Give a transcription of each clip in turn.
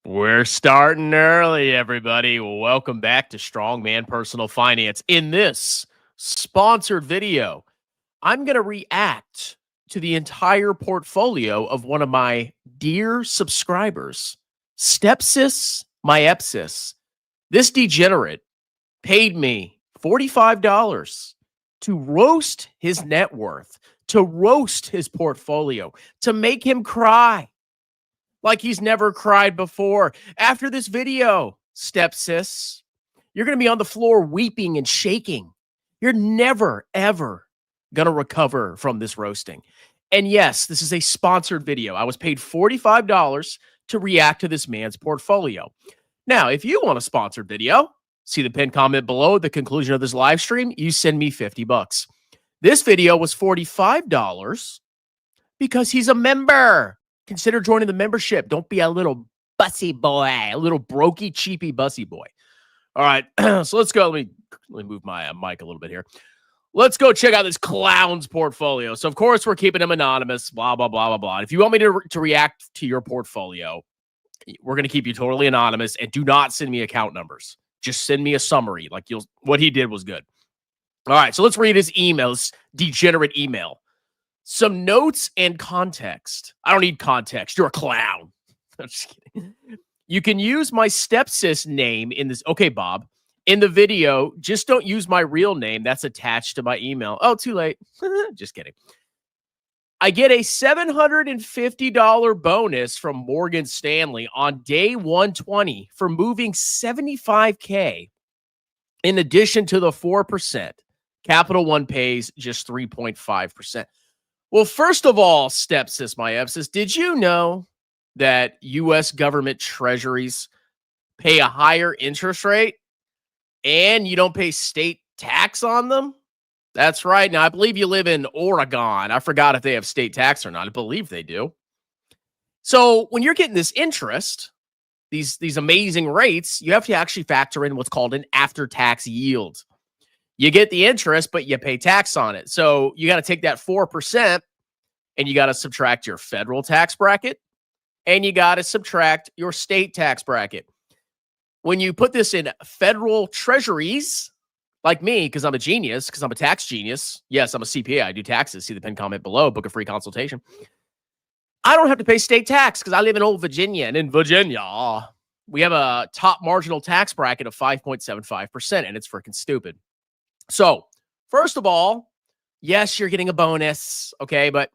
We're starting early, everybody. Welcome back to Strongman Personal Finance. In this sponsored video, I'm going to react to the entire portfolio of one of my dear subscribers, Stepsis Myepsis. This degenerate paid me $45 to roast his net worth, to roast his portfolio, to make him cry like he's never cried before. After this video, stepsis, you're going to be on the floor weeping and shaking. You're never, ever going to recover from this roasting. And yes, this is a sponsored video. I was paid $45 to react to this man's portfolio. Now, if you want a sponsored video, see the pinned comment below at the conclusion of this live stream, you send me $50. This video was $45 because he's a member. Consider joining the membership. Don't be a little bussy boy, a little brokey, cheapy bussy boy. All right, so let's go. Let me move my mic a little bit here. Let's go check out this clown's portfolio. So, of course, we're keeping him anonymous, blah, blah, blah, blah, blah. If you want me to react to your portfolio, we're going to keep you totally anonymous, and do not send me account numbers. Just send me a summary. Like, what he did was good. All right, so let's read his emails, degenerate email. Some notes and context. I don't need context. You're a clown. I'm just kidding. You can use my stepsis name in this. Okay, Bob. In the video, just don't use my real name. That's attached to my email. Oh, too late. Just kidding. I get a $750 bonus from Morgan Stanley on day 120 for moving $75K in addition to the 4%. Capital One pays just 3.5%. Well, first of all, stepsis Myepsis, did you know that U.S. government treasuries pay a higher interest rate and you don't pay state tax on them? That's right. Now, I believe you live in Oregon. I forgot if they have state tax or not. I believe they do. So when you're getting this interest, these amazing rates, you have to actually factor in what's called an after-tax yield. You get the interest, but you pay tax on it. So you got to take that 4% and you got to subtract your federal tax bracket and you got to subtract your state tax bracket. When you put this in federal treasuries, like me, because I'm a genius, because I'm a tax genius. Yes, I'm a CPA. I do taxes. See the pinned comment below. Book a free consultation. I don't have to pay state tax because I live in old Virginia. And in Virginia, we have a top marginal tax bracket of 5.75%, and it's freaking stupid. So, first of all, yes, you're getting a bonus, okay, but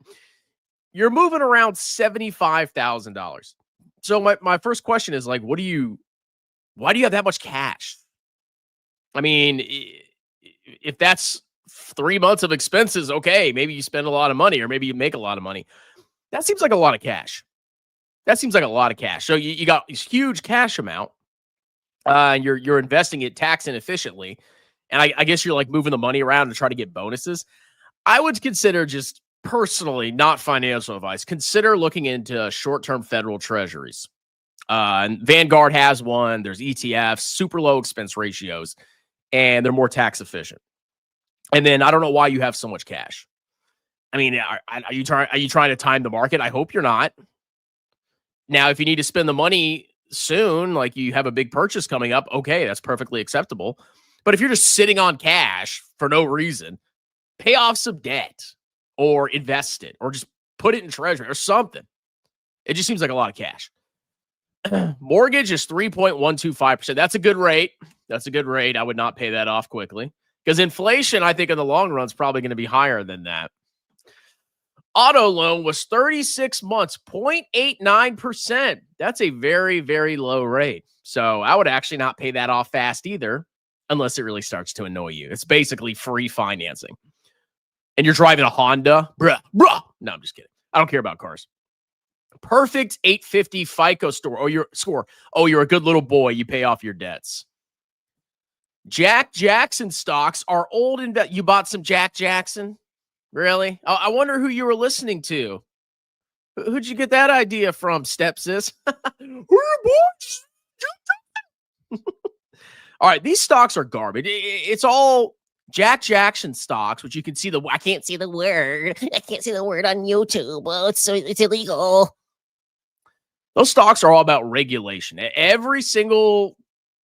you're moving around $75,000. So my first question is like, why do you have that much cash? I mean, if that's 3 months of expenses, okay, maybe you spend a lot of money or maybe you make a lot of money. That seems like a lot of cash. So you got this huge cash amount, and you're investing it tax inefficiently. And I guess you're like moving the money around to try to get bonuses. I would consider, just personally, not financial advice, consider looking into short-term federal treasuries. And Vanguard has one. There's ETFs, super low expense ratios, and they're more tax efficient. And then I don't know why you have so much cash. I mean, are you trying to time the market? I hope you're not. Now, if you need to spend the money soon, like you have a big purchase coming up, okay, that's perfectly acceptable. But if you're just sitting on cash for no reason, pay off some debt or invest it or just put it in treasury or something. It just seems like a lot of cash. Mortgage is 3.125%. That's a good rate. I would not pay that off quickly because inflation, I think in the long run, is probably going to be higher than that. Auto loan was 36 months, 0.89%. That's a very, very low rate. So I would actually not pay that off fast either, unless it really starts to annoy you. It's basically free financing. And you're driving a Honda. Bruh. No, I'm just kidding. I don't care about cars. Perfect 850 FICO score. Oh, you're a good little boy. You pay off your debts. Jack Jackson stocks are old. You bought some Jack Jackson? Really? I wonder who you were listening to. Who'd you get that idea from, stepsis? All right, these stocks are garbage. It's all Jack Jackson stocks, which you can see I can't see the word. I can't see the word on YouTube. Well, it's illegal. Those stocks are all about regulation. Every single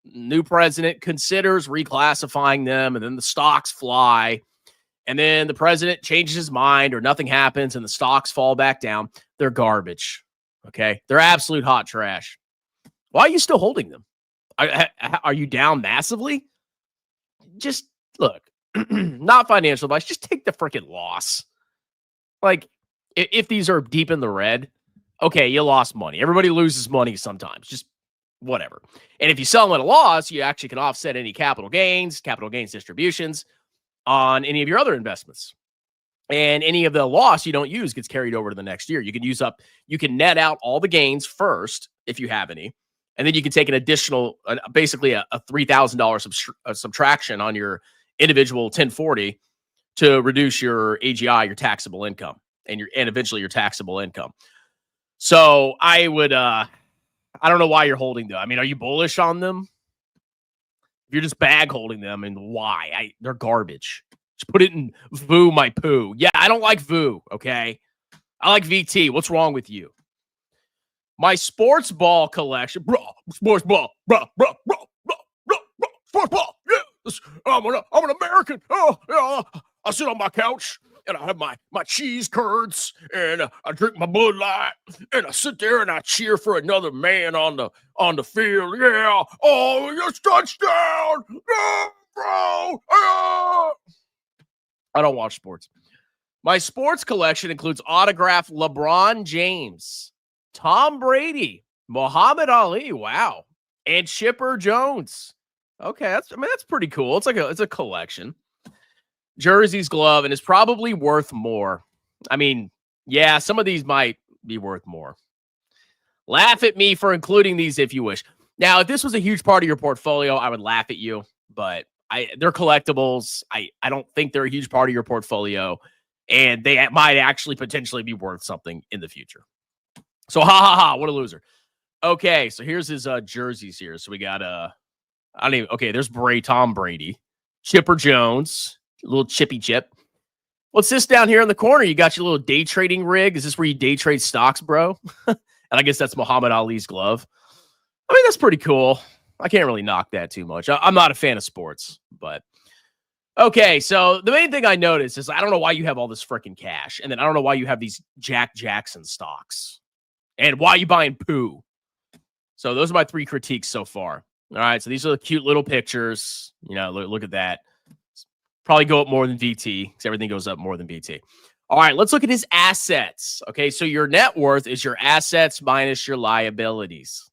new president considers reclassifying them, and then the stocks fly. And then the president changes his mind or nothing happens and the stocks fall back down. They're garbage. Okay. They're absolute hot trash. Why are you still holding them? Are you down massively? Just look, not financial advice. Just take the freaking loss. Like, if these are deep in the red, okay, you lost money. Everybody loses money sometimes. Just whatever. And if you sell them at a loss, you actually can offset any capital gains distributions on any of your other investments. And any of the loss you don't use gets carried over to the next year. You can net out all the gains first if you have any. And then you can take an additional, basically a $3,000 subtraction on your individual 1040 to reduce your AGI, your taxable income, and eventually your taxable income. So I would, I don't know why you're holding them. I mean, are you bullish on them? If you're just bag holding them, and why? They're garbage. Just put it in VOO my poo. Yeah, I don't like VOO, okay? I like VT. What's wrong with you? My sports ball collection, sports ball, sports ball. Yes, I'm an American. Oh, yeah. I sit on my couch and I have my cheese curds and I drink my Bud Light and I sit there and I cheer for another man on the field. Yeah. Oh, yes, touchdown. Yeah, bro. Yeah. I don't watch sports. My sports collection includes autographed LeBron James, Tom Brady, Muhammad Ali, wow, and Chipper Jones. Okay, that's pretty cool. It's a collection. Jerseys, glove, and it's probably worth more. I mean, yeah, some of these might be worth more. Laugh at me for including these if you wish. Now, if this was a huge part of your portfolio, I would laugh at you, but they're collectibles. I don't think they're a huge part of your portfolio, and they might actually potentially be worth something in the future. So, what a loser. Okay, so here's his jerseys here. So we got there's Tom Brady, Chipper Jones, a little chippy chip. What's this down here in the corner? You got your little day trading rig. Is this where you day trade stocks, bro? And I guess that's Muhammad Ali's glove. I mean, that's pretty cool. I can't really knock that too much. I'm not a fan of sports, but okay. So the main thing I noticed is I don't know why you have all this freaking cash, and then I don't know why you have these Jack Jackson stocks, and why you buying poo. So those are my 3 critiques so far. All right, so these are the cute little pictures. You know, look at that. Probably go up more than VT because everything goes up more than VT. All right, let's look at his assets. Okay, so your net worth is your assets minus your liabilities.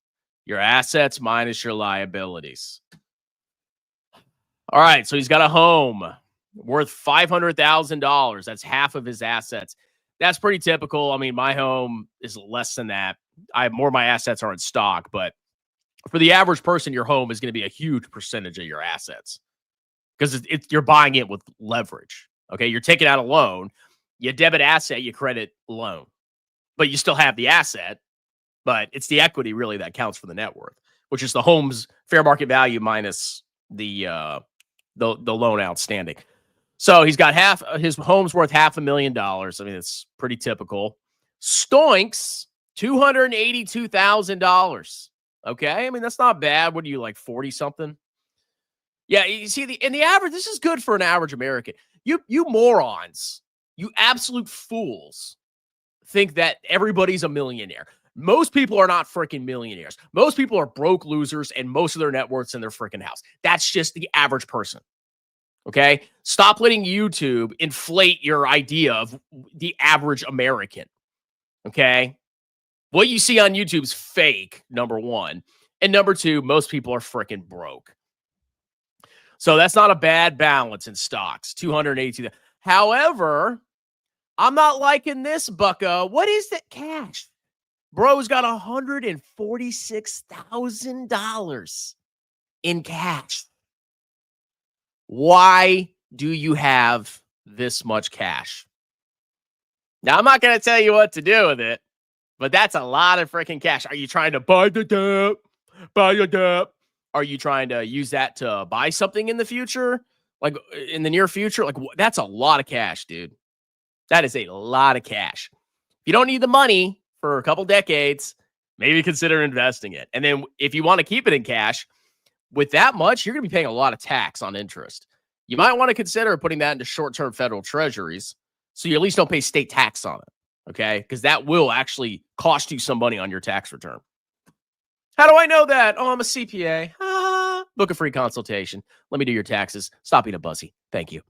Your assets minus your liabilities. All right, so he's got a home worth $500,000. That's half of his assets. That's pretty typical. I mean, my home is less than that. More of my assets are in stock, but for the average person, your home is going to be a huge percentage of your assets because you're buying it with leverage. Okay, you're taking out a loan, you debit asset, you credit loan, but you still have the asset. But it's the equity really that counts for the net worth, which is the home's fair market value minus the loan outstanding. So he's got his home's worth $500,000. I mean, it's pretty typical. Stoinks, $282,000. Okay, I mean that's not bad. What are you, like 40 something? Yeah, you see the average. This is good for an average American. You morons, you absolute fools, think that everybody's a millionaire. Most people are not freaking millionaires. Most people are broke losers, and most of their net worth's in their freaking house. That's just the average person. Okay? Stop letting YouTube inflate your idea of the average American. Okay? What you see on YouTube is fake, number one. And number two, most people are freaking broke. So that's not a bad balance in stocks. 282. However, I'm not liking this, bucko. What is that cash? Bro's got $146,000 in cash. Why do you have this much cash? Now, I'm not going to tell you what to do with it, but that's a lot of freaking cash. Are you trying to buy the debt? Buy your debt? Are you trying to use that to buy something in the future? Like in the near future? Like that's a lot of cash, dude. That is a lot of cash. If you don't need the money for a couple decades, maybe consider investing it. And then if you want to keep it in cash, with that much, you're going to be paying a lot of tax on interest. You might want to consider putting that into short-term federal treasuries so you at least don't pay state tax on it, okay? Because that will actually cost you some money on your tax return. How do I know that? Oh, I'm a CPA. Book a free consultation. Let me do your taxes. Stop being a buzzy. Thank you.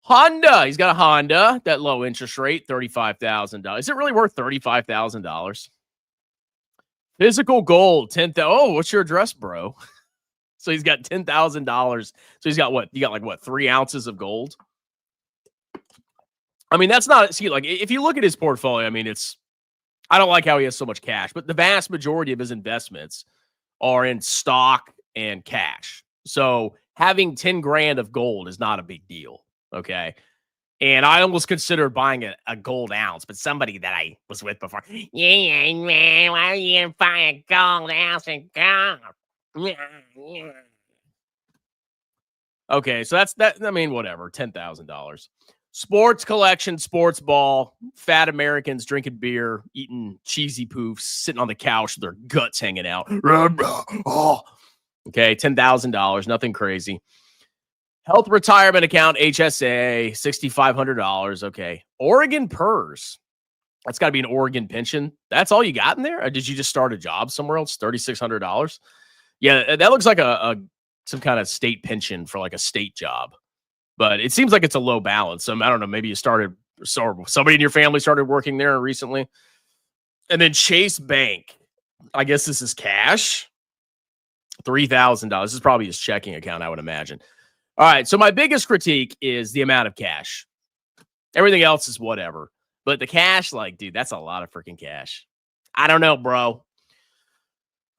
Honda. He's got a Honda. That low interest rate, $35,000. Is it really worth $35,000? Physical gold, $10,000. Oh, what's your address, bro? So he's got $10,000. So he's got what? You got like what? 3 ounces of gold? I mean, that's not, see, like if you look at his portfolio, I mean, I don't like how he has so much cash, but the vast majority of his investments are in stock and cash. So having 10 grand of gold is not a big deal. Okay. And I almost considered buying a gold ounce, but somebody that I was with before, yeah, man, why you buy a gold ounce of gold? Okay, so that's that. I mean, whatever, $10,000. Sports collection, sports ball, fat Americans drinking beer, eating cheesy poofs, sitting on the couch with their guts hanging out. Okay, $10,000, nothing crazy. Health retirement account, HSA, $6,500. Okay. Oregon PERS. That's got to be an Oregon pension. That's all you got in there? Or did you just start a job somewhere else? $3,600. Yeah, that looks like some kind of state pension for like a state job. But it seems like it's a low balance. I don't know. Maybe you started, or somebody in your family started working there recently. And then Chase Bank. I guess this is cash. $3,000. This is probably his checking account, I would imagine. All right. So my biggest critique is the amount of cash. Everything else is whatever. But the cash, like, dude, that's a lot of freaking cash. I don't know, bro.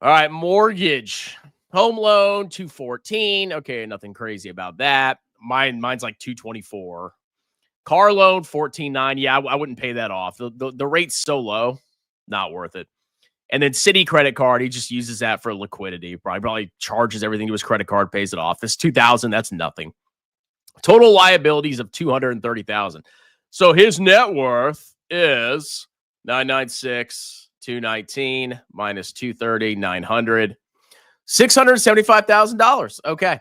All right. Mortgage. Home loan, $214. Okay. Nothing crazy about that. Mine's like $224. Car loan, $14.9. Yeah, I wouldn't pay that off. The rate's so low, not worth it. And then Citi credit card, he just uses that for liquidity. Probably charges everything to his credit card, pays it off. This $2,000, that's nothing. Total liabilities of $230,000. So his net worth is $996,219 minus $230,000, $900, $675,000. Okay.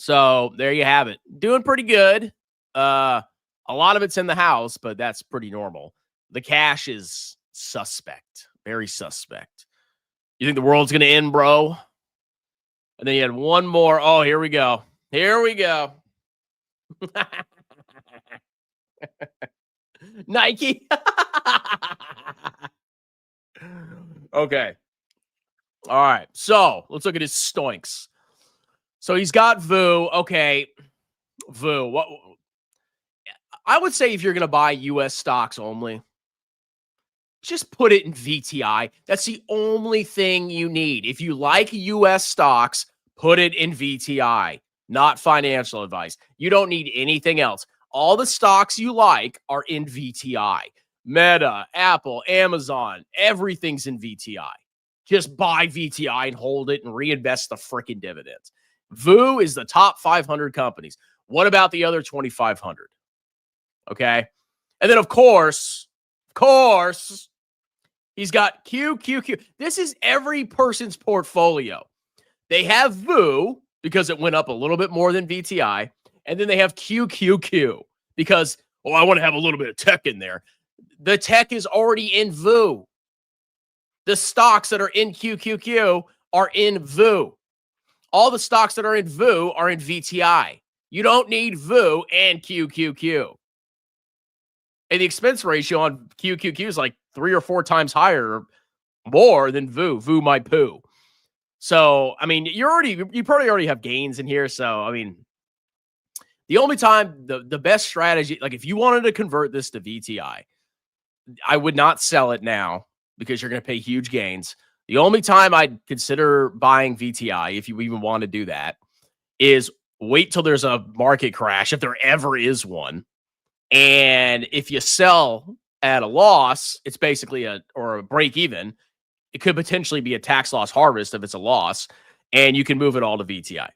So there you have it. Doing pretty good. A lot of it's in the house, but that's pretty normal. The cash is suspect. Very suspect. You think the world's going to end, bro? And then you had one more. Oh, here we go. Here we go. Nike. Okay. All right. So let's look at his stoinks. So he's got VU. Okay. VU. What? I would say if you're going to buy U.S. stocks only, just put it in VTI. That's the only thing you need. If you like U.S. stocks, put it in VTI, not financial advice. You don't need anything else. All the stocks you like are in VTI. Meta, Apple, Amazon, everything's in VTI. Just buy VTI and hold it and reinvest the freaking dividends. VU is the top 500 companies. What about the other 2,500? Okay. And then, of course, he's got QQQ. This is every person's portfolio. They have VU because it went up a little bit more than VTI. And then they have QQQ because, I want to have a little bit of tech in there. The tech is already in VU. The stocks that are in QQQ are in VU. All the stocks that are in VU are in VTI. You don't need VU and QQQ. And the expense ratio on QQQ is like 3 or 4 times higher, more than VU. VU my poo. So, I mean, you probably already have gains in here. So, I mean, the only time, the best strategy, like if you wanted to convert this to VTI, I would not sell it now because you're going to pay huge gains. The only time I'd consider buying VTI, if you even want to do that, is wait till there's a market crash, if there ever is one. And if you sell at a loss, it's basically a break even. It could potentially be a tax loss harvest if it's a loss, and you can move it all to VTI.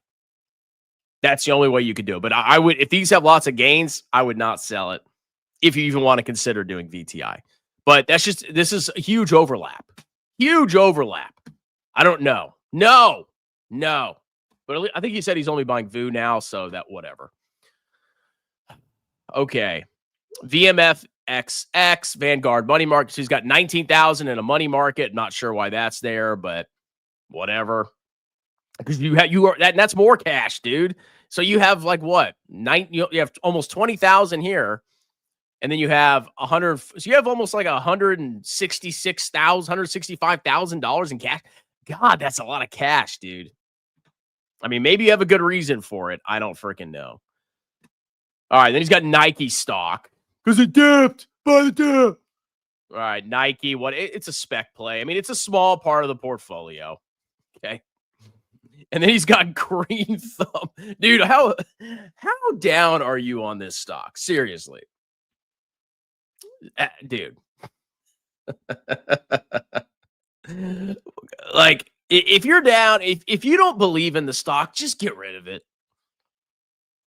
That's the only way you could do it. But I would, if these have lots of gains, I would not sell it if you even want to consider doing VTI. But this is a huge overlap. Huge overlap. I don't know. No. But I think he said he's only buying VU now, so that whatever. Okay. VMFXX, Vanguard money market. So he's got 19,000 in a money market. Not sure why that's there, but whatever. Because that's more cash, dude. So you have like what? You have almost 20,000 here. And then you have 100. So you have almost like $165,000 in cash. God, that's a lot of cash, dude. I mean, maybe you have a good reason for it. I don't freaking know. All right, then he's got Nike stock because it dipped. Buy the dip. All right, Nike. It's a spec play. I mean, it's a small part of the portfolio. Okay. And then he's got Green Thumb. Dude, how down are you on this stock? Seriously. Dude. Like, if you're down, if you don't believe in the stock, just get rid of it.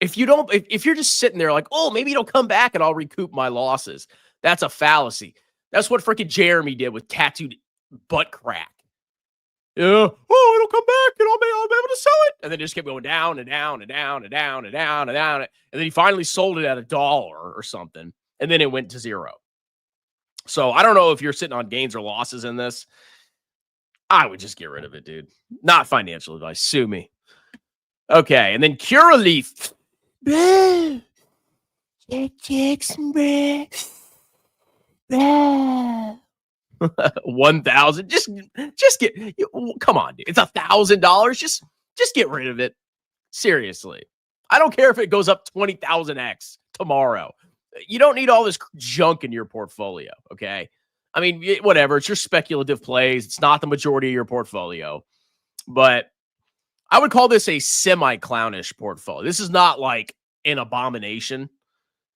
If you're just sitting there like, oh, maybe it'll come back and I'll recoup my losses. That's a fallacy. That's what freaking Jeremy did with tattooed butt crack. Yeah. Oh, it'll come back and I'll be able to sell it. And then it just kept going down and down and down and down and down and down. And then he finally sold it at $1 or something. And then it went to zero. So I don't know if you're sitting on gains or losses in this. I would just get rid of it, dude. Not financial advice. Sue me. Okay. And then Curaleaf. 1,000. Just get. Come on, dude. It's $1,000. Just get rid of it. Seriously. I don't care if it goes up 20,000x tomorrow. You don't need all this junk in your portfolio. Okay. I mean, whatever. It's your speculative plays. It's not the majority of your portfolio. But I would call this a semi-clownish portfolio. This is not like an abomination,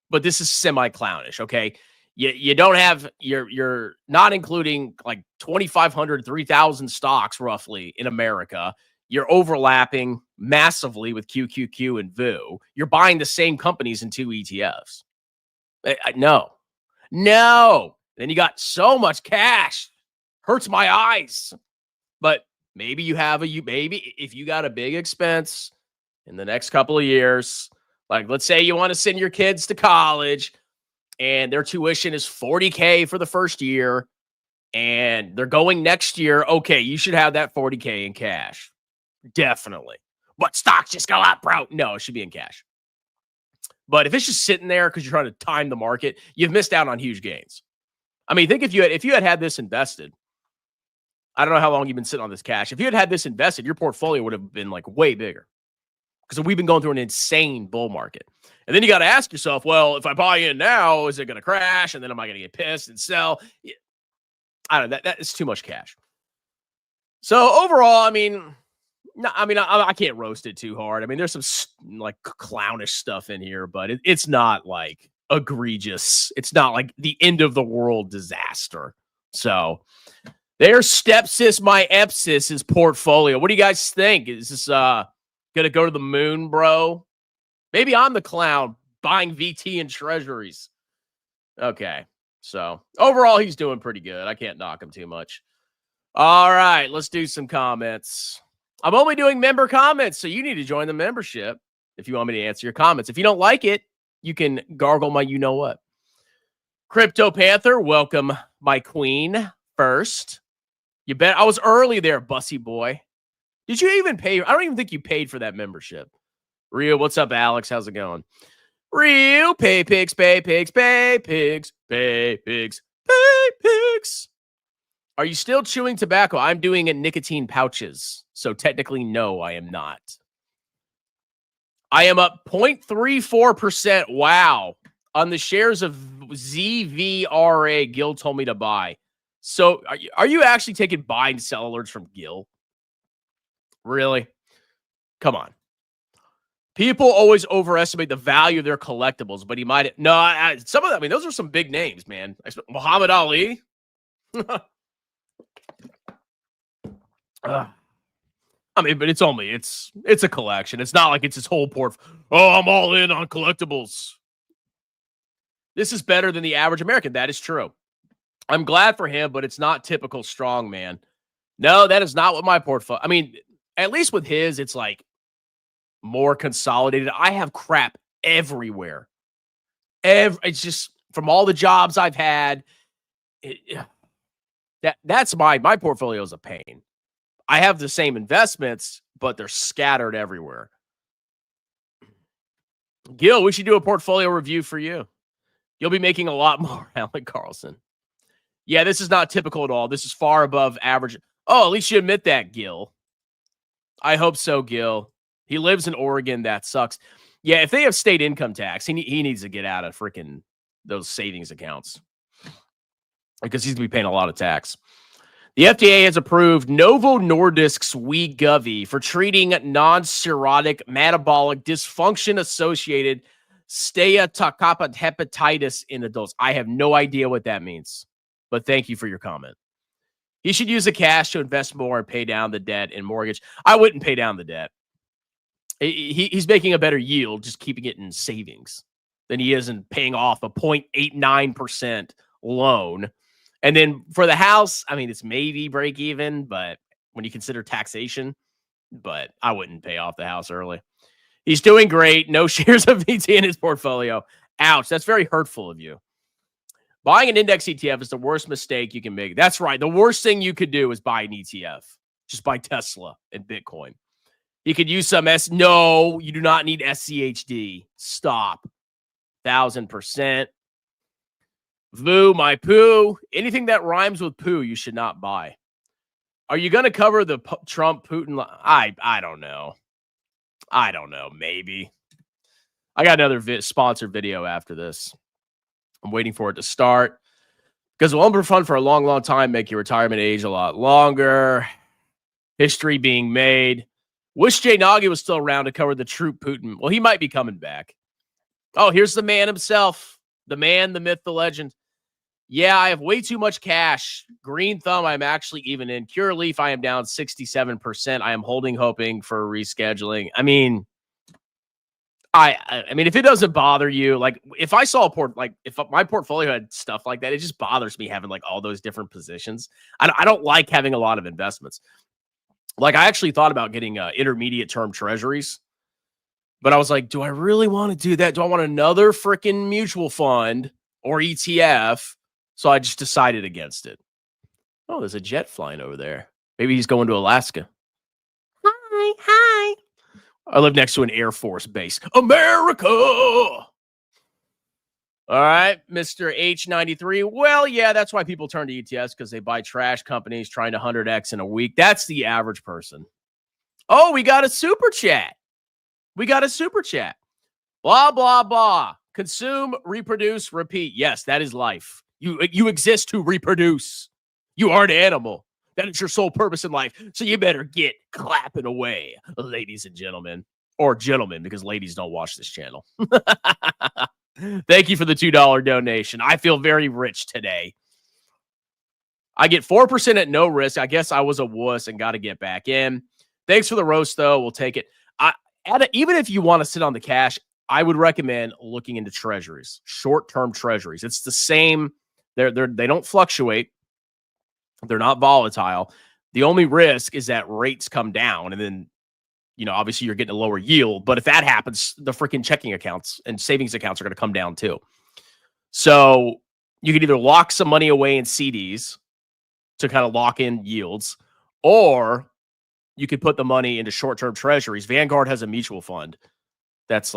but this is semi-clownish, okay? You don't have, you're not including like 2,500, 3,000 stocks roughly in America. You're overlapping massively with QQQ and VU. You're buying the same companies in 2 ETFs. No. Then you got so much cash. Hurts my eyes. But maybe maybe if you got a big expense in the next couple of years, like let's say you want to send your kids to college and their tuition is $40K for the first year and they're going next year. Okay, you should have that $40K in cash. Definitely. But stocks just go up, bro. No, it should be in cash. But if it's just sitting there because you're trying to time the market, you've missed out on huge gains. I mean, think if you had this invested, I don't know how long you've been sitting on this cash. If you had this invested, your portfolio would have been like way bigger because we've been going through an insane bull market. And then you got to ask yourself, well, if I buy in now, is it going to crash? And then am I going to get pissed and sell? I don't know. That is too much cash. So overall, I mean, I can't roast it too hard. I mean, there's some like clownish stuff in here, but it's not like egregious. It's not like the end of the world disaster. So there's Stepsis, my Epsis' portfolio. What do you guys think? Is this gonna go to the moon, bro? Maybe I'm the clown buying VT and treasuries. Okay. So overall, he's doing pretty good. I can't knock him too much. All right, let's do some comments. I'm only doing member comments, so you need to join the membership if you want me to answer your comments. If you don't like it, you can gargle my you-know-what. Crypto Panther, welcome my queen first. You bet. I was early there, bussy boy. Did you even pay? I don't even think you paid for that membership. Rio, what's up, Alex? How's it going? Rio, pay pigs, pay pigs, pay pigs, pay pigs, pay pigs. Are you still chewing tobacco? I'm doing it nicotine pouches. So technically, no, I am not. I am up 0.34%. Wow. On the shares of ZVRA Gil told me to buy. So are you actually taking buy and sell alerts from Gil? Really? Come on. People always overestimate the value of their collectibles, but he might. No, some of them. I mean, those are some big names, man. Muhammad Ali. I mean, but it's a collection. It's not like it's his whole Oh, I'm all in on collectibles. This is better than the average American. That is true. I'm glad for him, but it's not typical strongman. No, that is not what my portfolio. I mean, at least with his, it's like more consolidated. I have crap everywhere. It's just from all the jobs I've had. That's my portfolio is a pain. I have the same investments, but they're scattered everywhere. Gil, we should do a portfolio review for you. You'll be making a lot more, Alec Carlson. Yeah, this is not typical at all. This is far above average. Oh, at least you admit that, Gil. I hope so, Gil. He lives in Oregon. That sucks. Yeah, if they have state income tax, he needs to get out of freaking those savings accounts because he's going to be paying a lot of tax. The FDA has approved Novo Nordisk's Wegovy for treating non-cirrhotic metabolic dysfunction-associated steatohepatitis hepatitis in adults. I have no idea what that means, but thank you for your comment. He should use the cash to invest more and pay down the debt and mortgage. I wouldn't pay down the debt. He's making a better yield just keeping it in savings than he is in paying off a 0.89% loan. And then for the house, I mean, it's maybe break even, but when you consider taxation, but I wouldn't pay off the house early. He's doing great. No shares of VT in his portfolio. Ouch. That's very hurtful of you. Buying an index ETF is the worst mistake you can make. That's right. The worst thing you could do is buy an ETF. Just buy Tesla and Bitcoin. You could use some No, you do not need SCHD. Stop. 1,000%. Voo, my poo. Anything that rhymes with poo, you should not buy. Are you going to cover the Trump-Putin? I don't know. I don't know. Maybe. I got another sponsored video after this. I'm waiting for it to start. Because lumber fund for a long, long time make your retirement age a lot longer. History being made. Wish Jay Nagy was still around to cover the true Putin. Well, he might be coming back. Oh, here's the man himself. The man, the myth, the legend. Yeah, I have way too much cash. Green Thumb, I'm actually even in. Cure Leaf, I am down 67%. I am hoping for rescheduling. I mean, I mean, if it doesn't bother you, like if I saw if my portfolio had stuff like that, it just bothers me having like all those different positions. I don't like having a lot of investments. Like I actually thought about getting intermediate term treasuries, but I was like, do I really want to do that? Do I want another freaking mutual fund or ETF? So I just decided against it. Oh, there's a jet flying over there. Maybe he's going to Alaska. Hi. I live next to an Air Force base. America! All right, Mr. H93. Well, yeah, that's why people turn to ETFs, because they buy trash companies trying to 100x in a week. That's the average person. Oh, we got a super chat. Blah, blah, blah. Consume, reproduce, repeat. Yes, that is life. You exist to reproduce. You are an animal. That is your sole purpose in life. So you better get clapping away, ladies and gentlemen. Or gentlemen, because ladies don't watch this channel. Thank you for the $2 donation. I feel very rich today. I get 4% at no risk. I guess I was a wuss and got to get back in. Thanks for the roast, though. We'll take it. Even if you want to sit on the cash, I would recommend looking into treasuries, short-term treasuries. It's the same. They don't fluctuate. They're not volatile. The only risk is that rates come down, and then, obviously you're getting a lower yield. But if that happens, the freaking checking accounts and savings accounts are going to come down too. So you can either lock some money away in CDs to kind of lock in yields, or you could put the money into short-term treasuries. Vanguard has a mutual fund that's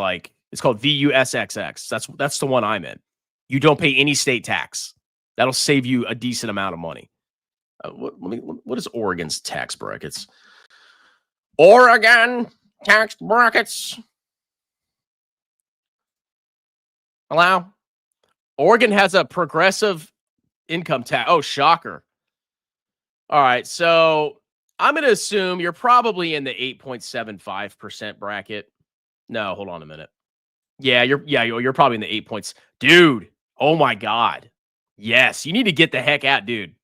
it's called VUSXX. That's the one I'm in. You don't pay any state tax. That'll save you a decent amount of money. What is Oregon's tax brackets? Oregon tax brackets. Hello? Oregon has a progressive income tax. Oh, shocker. All right, so I'm going to assume you're probably in the 8.75% bracket. No, hold on a minute. Yeah, you're probably in the 8 points. Dude, oh my God. Yes, you need to get the heck out, dude.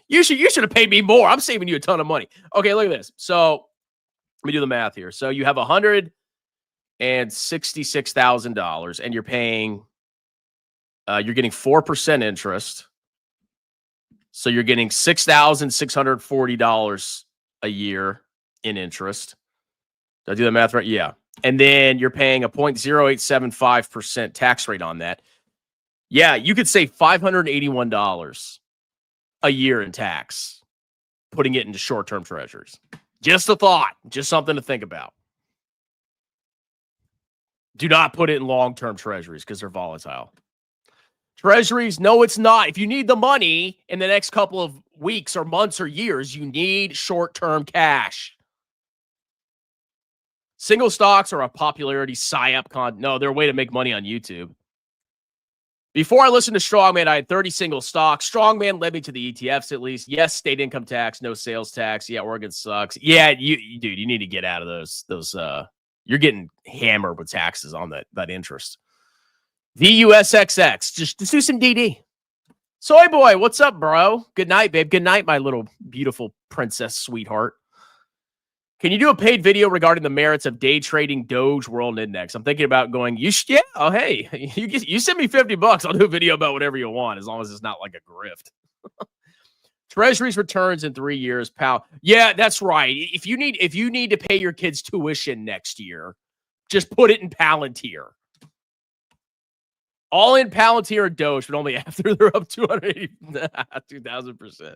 You should have paid me more. I'm saving you a ton of money. Okay, look at this. So let me do the math here. So you have $166,000 and you're paying, you're getting 4% interest. So you're getting $6,640 a year in interest. Did I do the math right? Yeah. And then you're paying a 0.0875% tax rate on that. Yeah, you could save $581 a year in tax putting it into short-term treasuries. Just a thought. Just something to think about. Do not put it in long-term treasuries because they're volatile. Treasuries, no, it's not. If you need the money in the next couple of weeks or months or years, you need short-term cash. Single stocks are a popularity psyop No, they're a way to make money on YouTube. Before I listened to Strongman, I had 30 single stocks. Strongman led me to the ETFs at least. Yes, state income tax, no sales tax. Yeah, Oregon sucks. Yeah, dude, you need to get out of those. You're getting hammered with taxes on that interest. VUSXX, just do some DD. Soy boy, what's up, bro? Good night, babe. Good night, my little beautiful princess sweetheart. Can you do a paid video regarding the merits of day trading Doge World Index? I'm thinking about going, yeah, oh, hey, you send me $50. I'll do a video about whatever you want, as long as it's not like a grift. Treasuries returns in 3 years, pal. Yeah, that's right. If you need to pay your kids' tuition next year, just put it in Palantir. All in Palantir or Doge, but only after they're up 2,000%.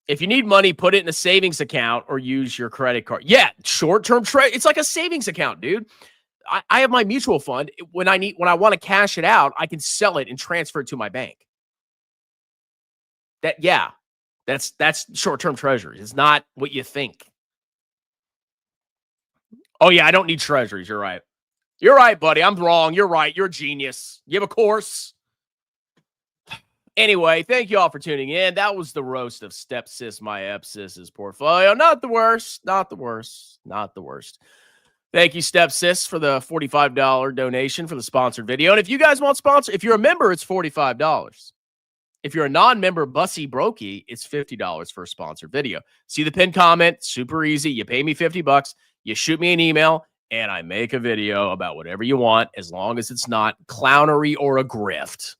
If you need money, put it in a savings account or use your credit card. Yeah, short-term trade. It's like a savings account, dude. I have my mutual fund. When I want to cash it out, I can sell it and transfer it to my bank. That's short-term treasuries. It's not what you think. Oh yeah, I don't need treasuries. You're right. You're right, buddy. I'm wrong. You're right. You're a genius. You have a course. Anyway, thank you all for tuning in. That was the roast of Stepsis, my Epsis's portfolio. Not the worst. Not the worst. Not the worst. Thank you, Stepsis, for the $45 donation for the sponsored video. And if you guys want sponsor, if you're a member, it's $45. If you're a non-member, Bussy Brokey, it's $50 for a sponsored video. See the pinned comment. Super easy. You pay me $50. You shoot me an email, and I make a video about whatever you want, as long as it's not clownery or a grift.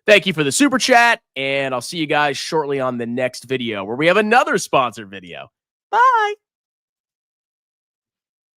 Thank you for the super chat, and I'll see you guys shortly on the next video where we have another sponsored video. Bye.